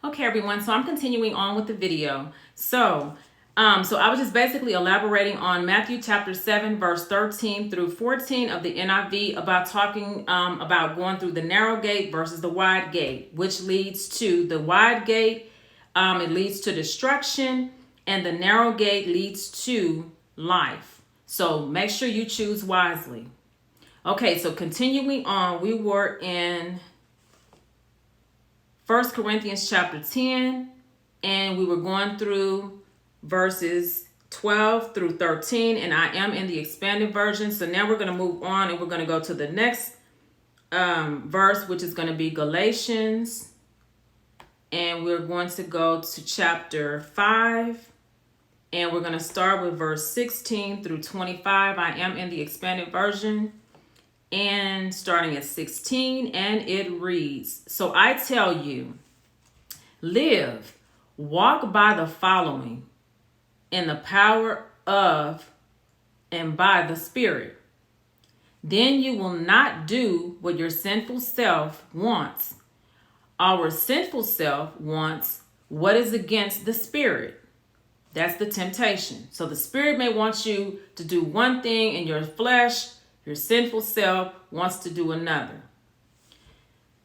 Okay, everyone, so I'm continuing on with the video. So I was just basically elaborating on Matthew chapter 7, verse 13 through 14 of the NIV about talking about going through the narrow gate versus the wide gate, which leads to the wide gate, it leads to destruction, and the narrow gate leads to life. So make sure you choose wisely. Okay, so continuing on, we were in 1 Corinthians chapter 10, and we were going through verses 12 through 13, and I am in the expanded version. So now we're going to move on, and we're going to go to the next verse, which is going to be Galatians, and we're going to go to chapter 5, and we're going to start with verse 16 through 25. I am in the expanded version, and starting at 16, and it reads, "So I tell you, live, walk by the following, in the power of and by the Spirit. Then you will not do what your sinful self wants. Our sinful self wants what is against the Spirit." That's the temptation. So the Spirit may want you to do one thing, and your flesh, your sinful self, wants to do another.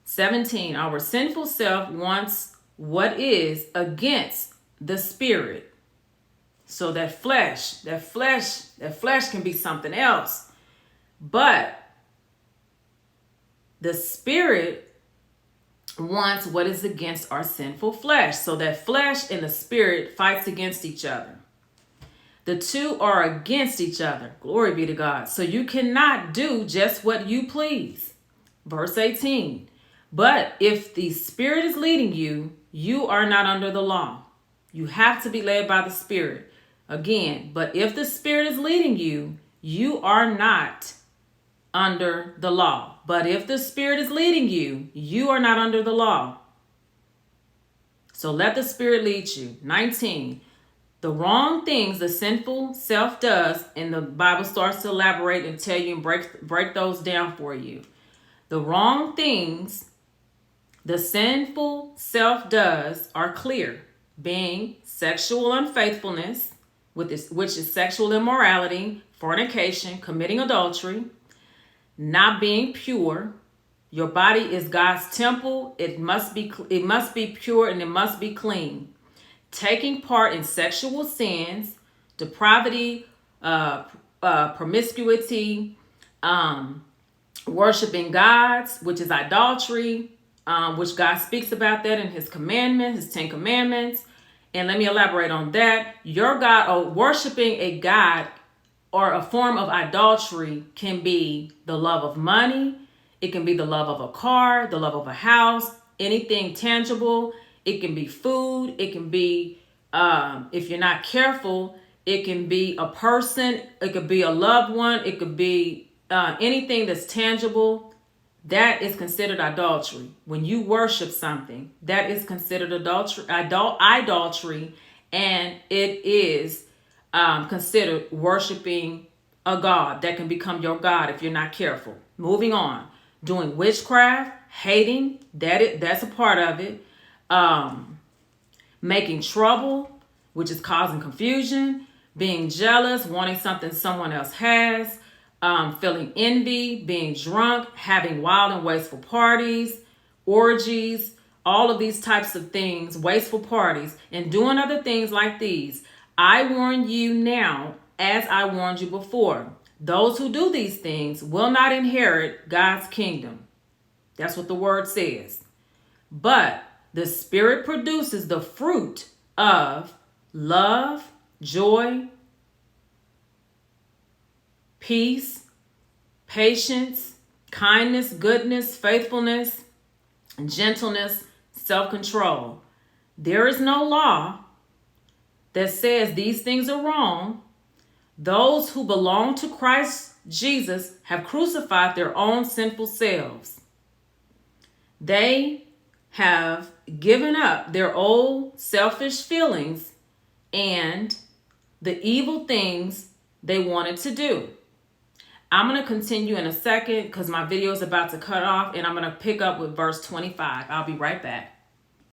17, our sinful self wants what is against the Spirit. So that flesh can be something else. But the Spirit wants what is against our sinful flesh. So that flesh and the Spirit fights against each other. The two are against each other. Glory be to God. So you cannot do just what you please. Verse 18. But if the Spirit is leading you, you are not under the law. You have to be led by the Spirit. Again, but if the Spirit is leading you, you are not under the law. But if the Spirit is leading you, you are not under the law. So let the Spirit lead you. 19. The wrong things the sinful self does, and the Bible starts to elaborate and tell you and break those down for you. The wrong things the sinful self does are clear, being sexual unfaithfulness, which is sexual immorality, fornication, committing adultery, not being pure. Your body is God's temple. It must be pure, and it must be clean. Taking part in sexual sins, depravity, promiscuity, worshiping gods, which is idolatry, which God speaks about that in his commandments, his 10 commandments. And let me elaborate on that. Your God, or worshiping a God or a form of idolatry, can be the love of money. It can be the love of a car, the love of a house, anything tangible. It can be food. It can be, if you're not careful, it can be a person. It could be a loved one. It could be anything that's tangible. That is considered idolatry. When you worship something, that is considered idolatry, and it is considered worshiping a god that can become your god if you're not careful. Moving on. Doing witchcraft, hating, that's a part of it. Making trouble, which is causing confusion, being jealous, wanting something someone else has, feeling envy, being drunk, having wild and wasteful parties, orgies, all of these types of things, wasteful parties, and doing other things like these. I warn you now, as I warned you before. Those who do these things will not inherit God's kingdom. That's what the word says. But the Spirit produces the fruit of love, joy, peace, patience, kindness, goodness, faithfulness, gentleness, self-control. There is no law that says these things are wrong. Those who belong to Christ Jesus have crucified their own sinful selves. They have given up their old selfish feelings and the evil things they wanted to do. I'm going to continue in a second because my video is about to cut off, and I'm going to pick up with verse 25. I'll be right back.